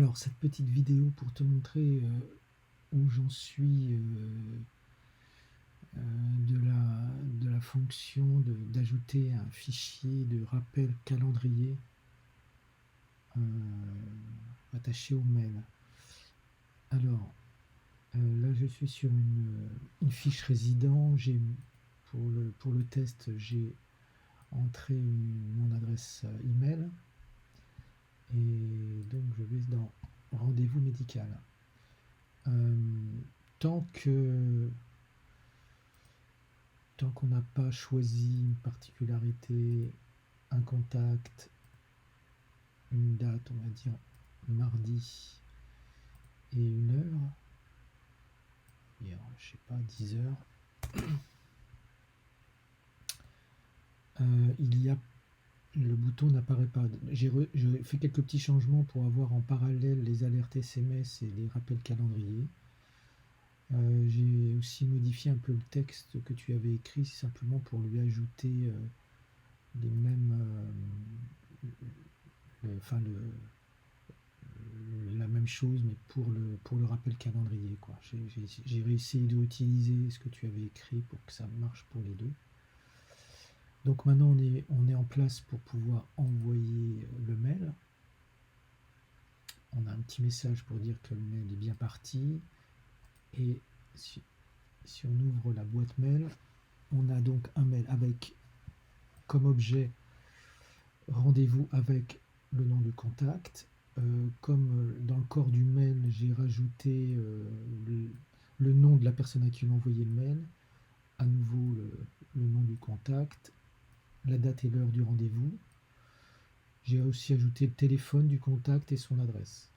Alors, cette petite vidéo pour te montrer où j'en suis de la fonction d'ajouter un fichier de rappel calendrier attaché au mail. Alors, là, je suis sur une fiche résident. Pour le test, j'ai entré mon adresse email. Et donc, je vais dans rendez-vous médical. Tant qu'on n'a pas choisi une particularité, un contact, une date, on va dire mardi et une heure, et je sais pas, 10 heures, le bouton n'apparaît pas. J'ai fait quelques petits changements pour avoir en parallèle les alertes SMS et les rappels calendrier. J'ai aussi modifié un peu le texte que tu avais écrit, simplement pour lui ajouter les mêmes, la même chose, mais pour le rappel calendrier, quoi. J'ai essayé d'utiliser ce que tu avais écrit pour que ça marche pour les deux. Donc maintenant on est en place pour pouvoir envoyer le mail. On a un petit message pour dire que le mail est bien parti. Et si on ouvre la boîte mail, on a donc un mail avec comme objet rendez-vous avec le nom du contact. Comme dans le corps du mail, j'ai rajouté le nom de la personne à qui on a envoyé le mail, à nouveau le nom du contact, la date et l'heure du rendez-vous. J'ai aussi ajouté le téléphone du contact et son adresse.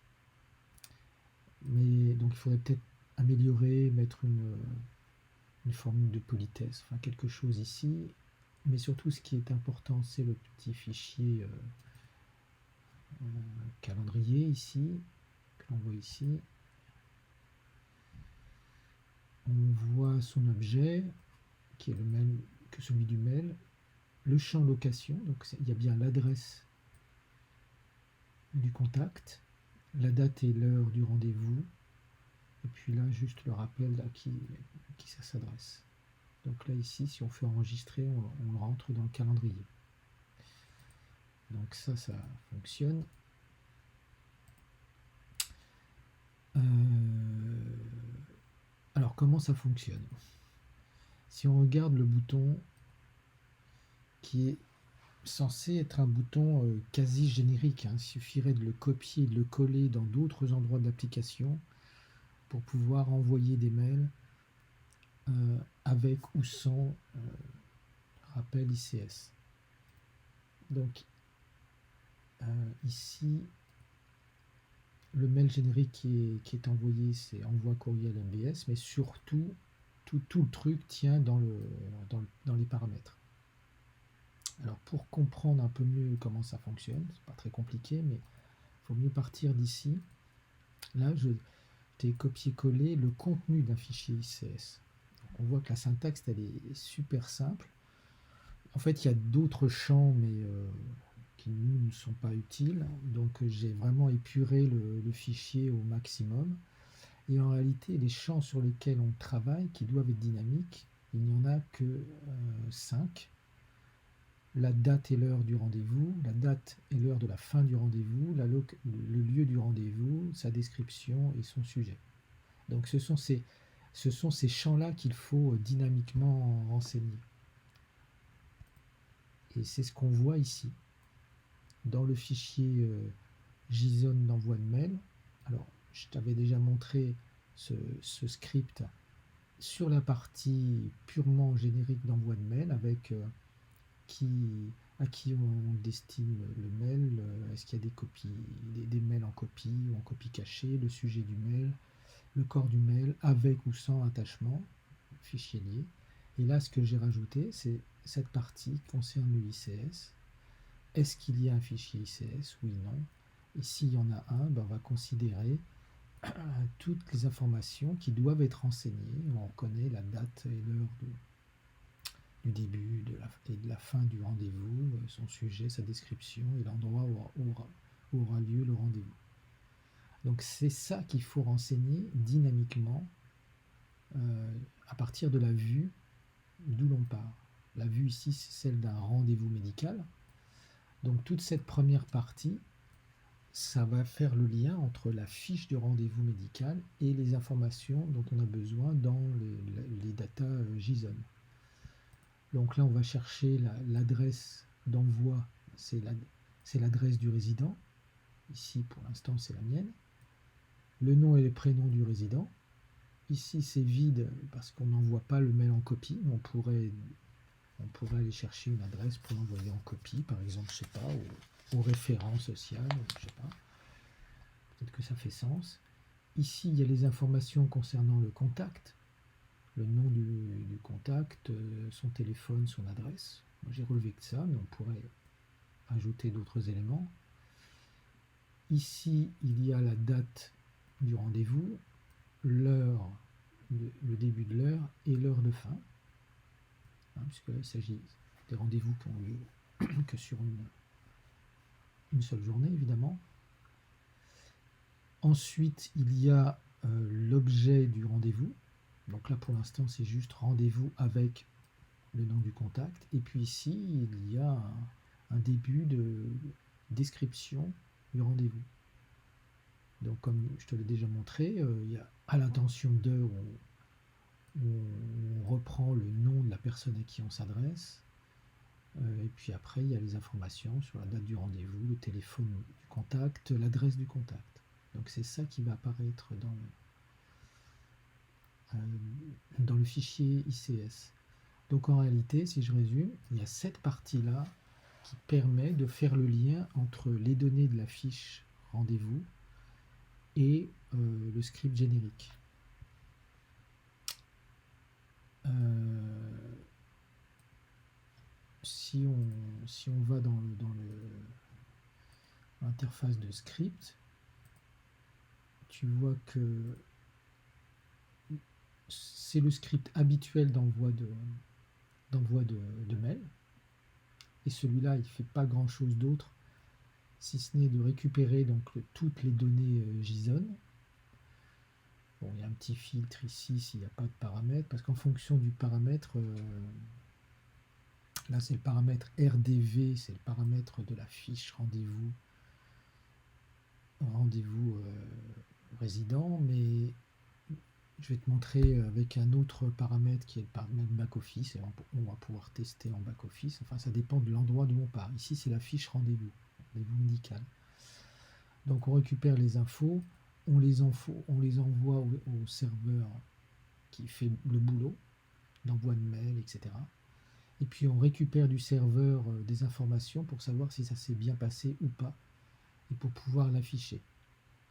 Mais donc il faudrait peut-être améliorer, mettre une formule de politesse, enfin quelque chose ici. Mais surtout, ce qui est important, c'est le petit fichier calendrier ici, que l'on voit ici. On voit son objet, qui est le même que celui du mail, le champ location, donc il y a bien l'adresse du contact, la date et l'heure du rendez-vous, et puis là juste le rappel à qui ça s'adresse. Donc là ici, si on fait enregistrer, on le rentre dans le calendrier. Donc ça fonctionne. Alors comment ça fonctionne? Si on regarde le bouton qui est censé être un bouton quasi générique, il suffirait de le copier et de le coller dans d'autres endroits de l'application pour pouvoir envoyer des mails avec ou sans rappel ICS. Donc ici, le mail générique qui est envoyé, c'est envoi courriel MBS, mais surtout tout le truc tient dans les paramètres. Alors pour comprendre un peu mieux comment ça fonctionne, c'est pas très compliqué, mais il faut mieux partir d'ici. Là, je t'ai copié-collé le contenu d'un fichier ICS. Donc, on voit que la syntaxe, elle est super simple. En fait, il y a d'autres champs, mais qui nous ne sont pas utiles. Donc j'ai vraiment épuré le fichier au maximum. Et en réalité, les champs sur lesquels on travaille, qui doivent être dynamiques, il n'y en a que 5. La date et l'heure du rendez-vous, la date et l'heure de la fin du rendez-vous, le lieu du rendez-vous, sa description et son sujet. Donc ce sont ces champs-là qu'il faut dynamiquement renseigner. Et c'est ce qu'on voit ici. Dans le fichier JSON d'envoi de mail, alors je t'avais déjà montré ce script sur la partie purement générique d'envoi de mail avec à qui on destine le mail, est-ce qu'il y a des copies, des mails en copie ou en copie cachée, le sujet du mail, le corps du mail, avec ou sans attachement, fichier lié. Et là, ce que j'ai rajouté, c'est cette partie qui concerne le ICS. Est-ce qu'il y a un fichier ICS? Oui, non. Et s'il y en a un, ben on va considérer toutes les informations qui doivent être renseignées. On connaît la date et l'heure du début et de la fin du rendez-vous, son sujet, sa description et l'endroit où aura lieu le rendez-vous. Donc c'est ça qu'il faut renseigner dynamiquement à partir de la vue d'où l'on part. La vue ici, c'est celle d'un rendez-vous médical. Donc toute cette première partie, ça va faire le lien entre la fiche de rendez-vous médical et les informations dont on a besoin dans les data JSON. Donc là, on va chercher l'adresse d'envoi, c'est l'adresse du résident. Ici, pour l'instant, c'est la mienne. Le nom et le prénom du résident. Ici, c'est vide parce qu'on n'envoie pas le mail en copie. On pourrait aller chercher une adresse pour l'envoyer en copie, par exemple, je sais pas, au référent social, je sais pas. Peut-être que ça fait sens. Ici, il y a les informations concernant le contact, le nom du contact, son téléphone, son adresse. J'ai relevé que ça, mais on pourrait ajouter d'autres éléments. Ici, il y a la date du rendez-vous, l'heure, le début de l'heure et l'heure de fin, puisque là, il s'agit des rendez-vous qui ont lieu que sur une seule journée, évidemment. Ensuite, il y a l'objet du rendez-vous. Donc là, pour l'instant, c'est juste rendez-vous avec le nom du contact. Et puis ici, il y a un début de description du rendez-vous. Donc, comme je te l'ai déjà montré, il y a à l'intention de, on reprend le nom de la personne à qui on s'adresse. Et puis après, il y a les informations sur la date du rendez-vous, le téléphone du contact, l'adresse du contact. Donc c'est ça qui va apparaître dans le fichier ICS. Donc en réalité, si je résume, il y a cette partie-là qui permet de faire le lien entre les données de la fiche rendez-vous et le script générique. Si on va dans l'interface de script, tu vois que c'est le script habituel d'envoi de mail. Et celui-là, il ne fait pas grand-chose d'autre, si ce n'est de récupérer donc toutes les données JSON. Bon, il y a un petit filtre ici s'il n'y a pas de paramètre, parce qu'en fonction du paramètre, là c'est le paramètre RDV, c'est le paramètre de la fiche rendez-vous résident, mais je vais te montrer avec un autre paramètre qui est le paramètre back-office, et on va pouvoir tester en back-office. Enfin, ça dépend de l'endroit d'où on part. Ici, c'est la fiche rendez-vous médical. Donc, on récupère les infos, on les envoie au serveur qui fait le boulot d'envoi de mail, etc. Et puis, on récupère du serveur des informations pour savoir si ça s'est bien passé ou pas, et pour pouvoir l'afficher.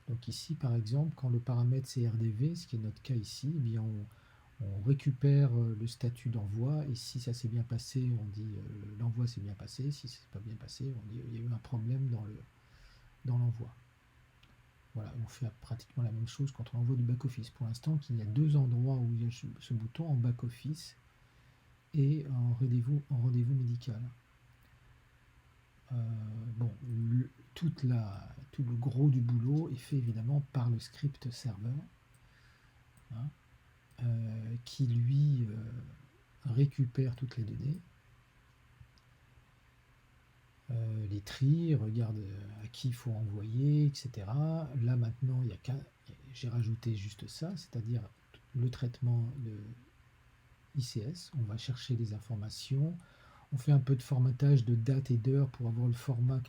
Donc ici, par exemple, quand le paramètre c'est RDV, ce qui est notre cas ici, eh bien on récupère le statut d'envoi, et si ça s'est bien passé, on dit l'envoi s'est bien passé. Si c'est pas bien passé, on dit il y a eu un problème dans l'envoi. Voilà, on fait pratiquement la même chose quand on envoie du back-office. Pour l'instant, il y a deux endroits où il y a ce bouton, en back-office et en rendez-vous médical. Bon, tout le gros du boulot est fait évidemment par le script serveur, qui lui récupère toutes les données, les trie, regarde à qui il faut envoyer, etc. Là maintenant, j'ai rajouté juste ça, c'est-à-dire le traitement de ICS. On va chercher des informations. On fait un peu de formatage de date et d'heure pour avoir le format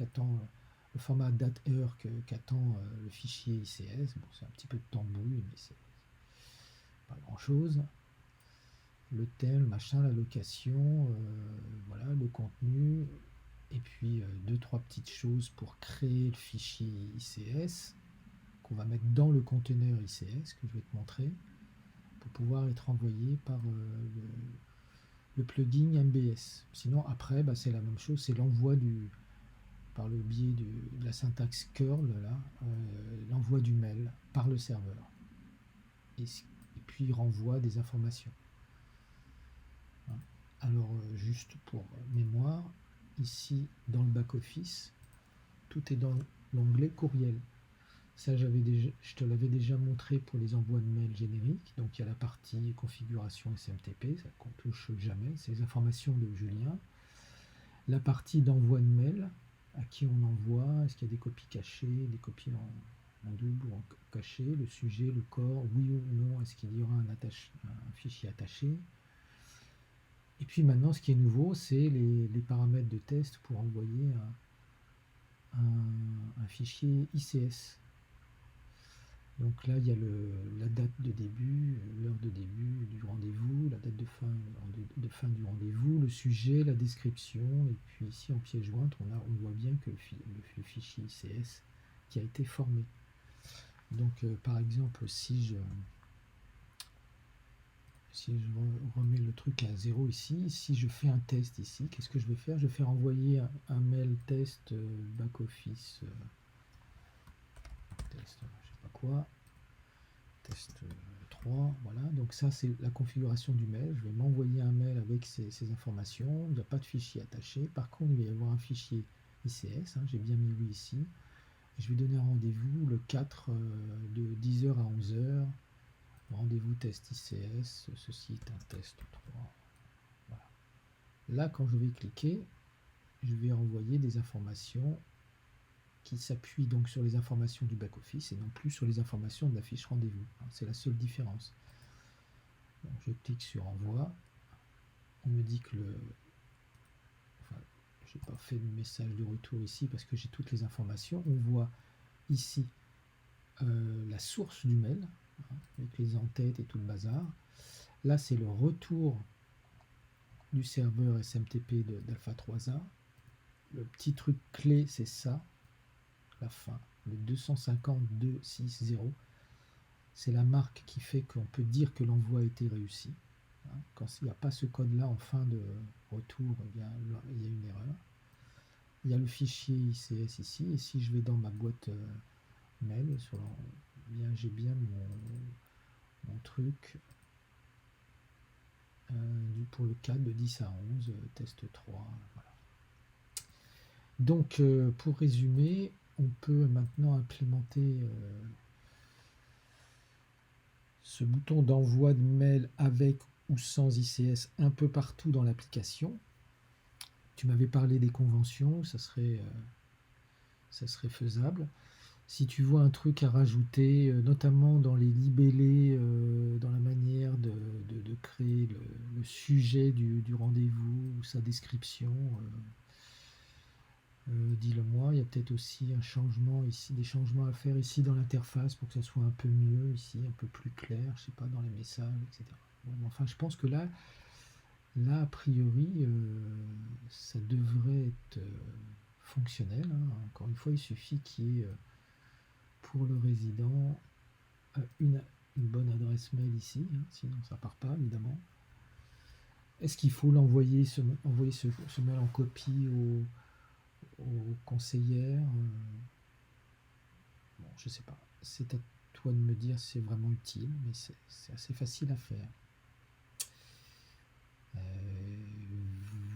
date-heure qu'attend le fichier ICS. Bon, c'est un petit peu de tambouille, mais c'est pas grand-chose. Le thème, le machin, la location, voilà, le contenu, et puis deux, trois petites choses pour créer le fichier ICS qu'on va mettre dans le conteneur ICS que je vais te montrer pour pouvoir être envoyé par le plugin MBS. Sinon, après, c'est la même chose, c'est l'envoi par le biais de la syntaxe curl, là, l'envoi du mail par le serveur. Et puis, il renvoie des informations. Alors, juste pour mémoire, ici, dans le back-office, tout est dans l'onglet courriel. Ça, je te l'avais déjà montré pour les envois de mails génériques. Donc il y a la partie configuration SMTP, ça qu'on touche jamais, c'est les informations de Julien. La partie d'envoi de mail, à qui on envoie, est-ce qu'il y a des copies cachées, des copies en double ou en caché, le sujet, le corps, oui ou non, est-ce qu'il y aura un fichier attaché. Et puis maintenant, ce qui est nouveau, c'est les paramètres de test pour envoyer un fichier ICS. Donc là, il y a la date de début, l'heure de début du rendez-vous, la date de fin du rendez-vous, le sujet, la description, et puis ici en pièce jointe, on voit bien que le fichier ICS qui a été formé. Donc par exemple, si je remets le truc à 0 ici, si je fais un test ici, qu'est-ce que je vais faire? Je vais faire envoyer un mail test back-office test, je sais pas quoi, test 3, voilà. Donc ça, c'est la configuration du mail. Je vais m'envoyer un mail avec ces informations. Il n'y a pas de fichier attaché. Par contre, il va y avoir un fichier ICS. J'ai bien mis oui ici. Je vais donner un rendez-vous le 4 de 10h à 11h. Rendez-vous test ICS. Ceci est un test 3. Voilà. Là, quand je vais cliquer, je vais envoyer des informations qui s'appuie donc sur les informations du back-office et non plus sur les informations de la fiche rendez-vous. C'est la seule différence. Donc je clique sur envoi. On me dit que je n'ai pas fait de message de retour ici parce que j'ai toutes les informations. On voit ici la source du mail, avec les en-têtes et tout le bazar. Là, c'est le retour du serveur SMTP d'Alpha 3A. Le petit truc clé, c'est ça, la fin, le 252.6.0. C'est la marque qui fait qu'on peut dire que l'envoi a été réussi. Quand il n'y a pas ce code-là en fin de retour, il y a une erreur. Il y a le fichier ICS ici, et si je vais dans ma boîte mail, j'ai bien mon truc pour le cas de 10 à 11, test 3. Voilà. Donc, pour résumer, on peut maintenant implémenter ce bouton d'envoi de mail avec ou sans ICS un peu partout dans l'application. Tu m'avais parlé des conventions, ça serait faisable. Si tu vois un truc à rajouter, notamment dans les libellés, dans la manière de créer le sujet du rendez-vous ou sa description, dis-le moi. Il y a peut-être aussi un changement ici, des changements à faire ici dans l'interface pour que ça soit un peu mieux ici, un peu plus clair, je sais pas, dans les messages, etc. Bon, enfin, je pense que là a priori, ça devrait être fonctionnel. Encore une fois, il suffit qu'il y ait pour le résident une bonne adresse mail ici, sinon ça part pas évidemment. Est-ce qu'il faut envoyer ce mail en copie aux conseillères? Bon, je sais pas. C'est à toi de me dire si c'est vraiment utile, mais c'est assez facile à faire.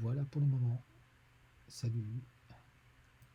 Voilà pour le moment. Salut.